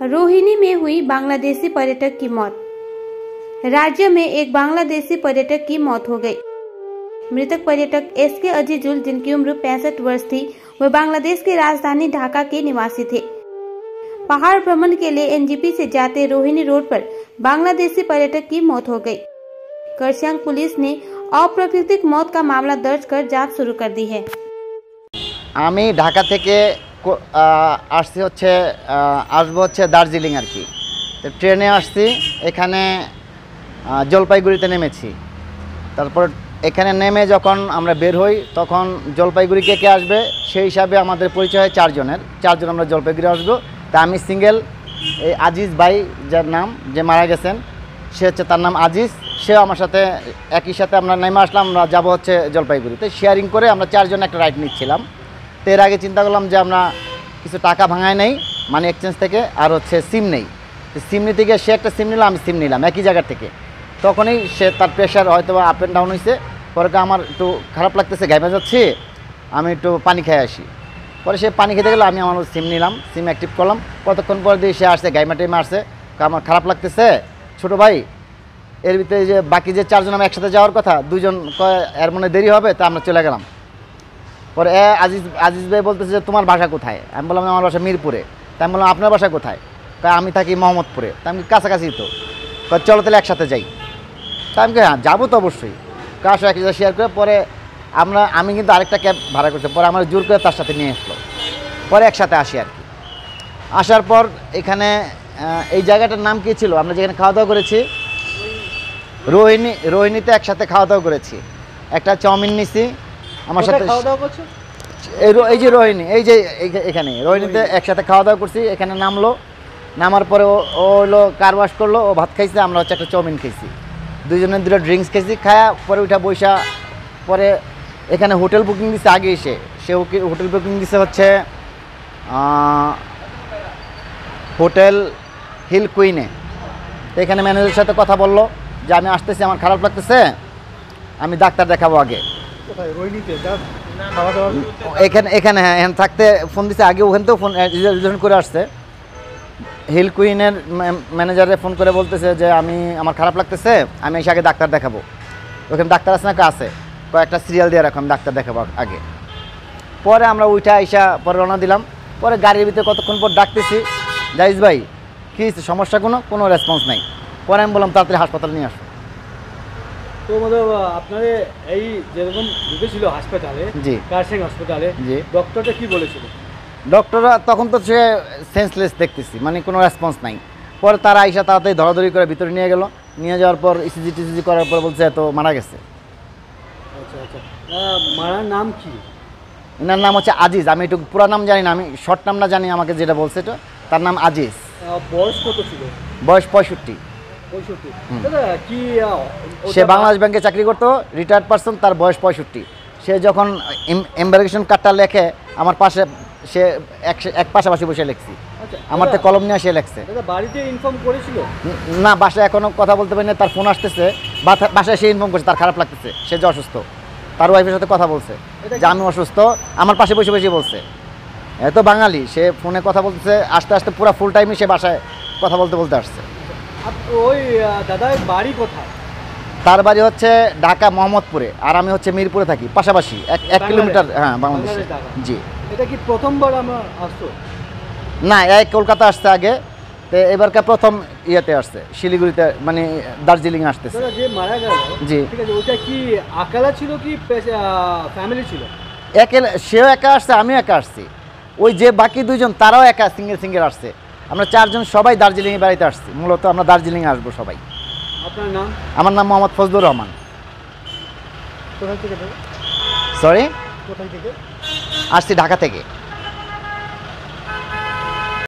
रोहिणी में हुई बांग्लादेशी पर्यटक की मौत। राज्य में एक बांग्लादेशी पर्यटक की मौत हो गई। मृतक पर्यटक एसके अजीजुल, जिनकी उम्र 65 वर्ष थी, वह बांग्लादेश की राजधानी ढाका के निवासी थे। पहाड़ भ्रमण के लिए एनजीपी से जाते रोहिणी रोड पर बांग्लादेशी पर्यटक की मौत हो गई। करसियांग पुलिस ने अप्राकृतिक मौत का मामला दर्ज कर जांच शुरू कर दी है। আমি ঢাকা থেকে আসছি হচ্ছে আসবো হচ্ছে দার্জিলিং আর কি। তো ট্রেনে আসছি, এখানে জলপাইগুড়িতে নেমেছি। তারপর এখানে নেমে যখন আমরা বের হই তখন জলপাইগুড়ি কে আসবে সেই হিসাবে আমাদের পরিচয় হয় চারজন আমরা জলপাইগুড়ি আসবো। তা আমি সিঙ্গেল, এই আজিজ ভাই যার নাম, যে মারা গেছেন, সে হচ্ছে, তার নাম আজিজ, সেও আমার সাথে একই সাথে আমরা নেমে আসলাম। আমরা যাবো হচ্ছে জলপাইগুড়িতে, শেয়ারিং করে আমরা চারজন একটা রাইড নিচ্ছিলাম। তো এর আগে চিন্তা করলাম যে আমরা কিছু টাকা ভাঙায় নেই মানে এক্সচেঞ্জ থেকে, আর হচ্ছে সিম নেই। সিম নিতে গিয়ে সে একটা সিম নিল, আমি সিম নিলাম একই জায়গা থেকে। তখনই সে তার প্রেশার হয়তো আপ অ্যান্ড ডাউন হয়েছে। পরে আমার একটু খারাপ লাগতেছে, ঘামে যাচ্ছি, আমি একটু পানি খেয়ে আসি। পরে সে পানি খেতে গেলে আমি আমার সিম নিলাম, সিম অ্যাক্টিভ করলাম। কতক্ষণ পরে দিয়ে সে আসছে, গাইমা টাইমে আসছে, আমার খারাপ লাগতেছে ছোটো ভাই। এর ভিতরে যে বাকি যে চারজন আমি একসাথে যাওয়ার কথা, দুজন এর মনে দেরি হবে, তা আমরা চলে গেলাম। পরে আজিজ ভাই বলতেছে যে তোমার বাসা কোথায়? আমি বললাম আমার বাসা মিরপুরে। তা আমি বললাম আপনার বাসা কোথায়? তা আমি থাকি মোহাম্মদপুরে। তা আমি কাছাকাছি তো, চলো তাহলে একসাথে যাই। তা আমি হ্যাঁ যাবো তো অবশ্যই, কার সাথে একসাথে শেয়ার করে। পরে আমি কিন্তু আরেকটা ক্যাব ভাড়া করছি, পরে আমার জোর করে তার সাথে নিয়ে আসলো। পরে একসাথে আসি আর কি। আসার পর এখানে এই জায়গাটার নাম কী ছিল, আমরা যেখানে খাওয়া দাওয়া করেছি, রোহিণীতে একসাথে খাওয়া দাওয়া করেছি। একটা চাউমিন নিছি আমার সাথে, এই যে রোহিণী, এই যে এখানে রোহিণীতে একসাথে খাওয়া দাওয়া করছি। এখানে নামার পরে ও হলো কার ওয়াশ করলো, ও ভাত খাইছে, আমরা হচ্ছে একটা চাউমিন খেয়েছি, দুজনের দুটো ড্রিঙ্কস খেয়েছি। খায়া পরে উঠা বৈশা পরে এখানে হোটেল বুকিং দিছে আগে এসে। সে হোটেল বুকিং দিছে হচ্ছে হোটেল হিল কুইনে। তো এখানে ম্যানেজারের সাথে কথা বললো যে আমি আসতেছি, আমার খারাপ লাগতেছে, আমি ডাক্তার দেখাবো আগে। এখানে হ্যাঁ, এখানে থাকতে ফোন দিছে আগে, ওখান থেকেও ফোন রিজার্ভেশন করে আসছে। হিল কুইনের ম্যানেজারে ফোন করে বলতেছে যে আমার খারাপ লাগতেছে, আমি এসে আগে ডাক্তার দেখাবো। ওখানে ডাক্তার আছে না? আছে, কয়েকটা সিরিয়াল দিয়ে রাখো, আমি ডাক্তার দেখাবো আগে। পরে আমরা উঠা আইসা পরে রওনা দিলাম। পরে গাড়ির ভিতরে কতক্ষণ পর ডাকতেছি, জাহিজ ভাই কী সমস্যা, কোনো রেসপন্স নাই। পরে আমি বললাম তাড়াতাড়ি হাসপাতালে নিয়ে আসো। তো মতলব আপনার এই যেরকম ঢুকেছিল হাসপাতালে, জি কারসিং হাসপাতালে, জি ডক্টরটা কি বলেছিল? ডক্টররা তখন তো সে সেন্সলেস দেখতেছি, মানে কোনো রেসপন্স নাই। পরে তারা আইসা তাড়াতাড়ি ধরাধরি করে ভিতরে নিয়ে গেল। নিয়ে যাওয়ার পর ইসিজি করার পর বলছে তো মারা গেছে। আচ্ছা আচ্ছা, মারার নাম কি? এনার নাম হচ্ছে আজিজ। আমি একটু পুরো নাম জানি না, আমি শর্ট নামটা জানি, আমাকে যেটা বলছে এটা, তার নাম আজিজ। বয়স কত ছিল? বয়স 65। সে বাংলাদেশ ব্যাংকে চাকরি করতো, রিটায়ার্ড পারসন, তার বয়স 65। সে যখন এমবার্কেশন কার্ডটা লেখে আমার পাশে, সে এক পাশাপাশি বসে লিখছি, আমার তো কলম নিয়ে সে লেখছে। বাড়িতে ইনফর্ম করেছিল না? বাসায় এখনো কথা বলতে পারি না, তার ফোন আসতেছে, বাসায় সে ইনফর্ম করছে তার খারাপ লাগতেছে, সে যে অসুস্থ। তার ওয়াইফের সাথে কথা বলছে যে আমি অসুস্থ, আমার পাশে বসে বলছে। এত বাঙালি, সে ফোনে কথা বলতেছে, আস্তে আস্তে পুরো ফুল টাইমই সে বাসায় কথা বলতে আসছে। ওই দাদার বাড়ি কোথায়? তার বাড়ি হচ্ছে ঢাকা মোহাম্মদপুরে, আর আমি হচ্ছে মিরপুরে থাকি, পাশাপাশি 1 কিলোমিটার। হ্যাঁ, বাংলাদেশে। জি। এটা কি প্রথমবার আমরা আসছো? না, কলকাতা আসছে আগে, তো এবারকার প্রথম ইয়েতে আসছে, শিলিগুড়িতে, মানে দার্জিলিং আসতেছে। যে মারা গেল, জি ঠিক আছে, ওটা কি একালা ছিল কি ফ্যামিলি ছিল? সেও একা আসছে, আমিও একা আসছি। ওই যে বাকি দুইজন তারাও একা সিঙ্গেল আসছে। আমরা চারজন সবাই দার্জিলিংয়ে বাড়িতে আসছি, মূলত আমরা দার্জিলিংয়ে আসবো সবাই। আপনার নাম? আমার নাম মোহাম্মদ ফজলুর রহমান। কোথা থেকে? সরি, কোথায় থেকে আসছি? ঢাকা থেকে।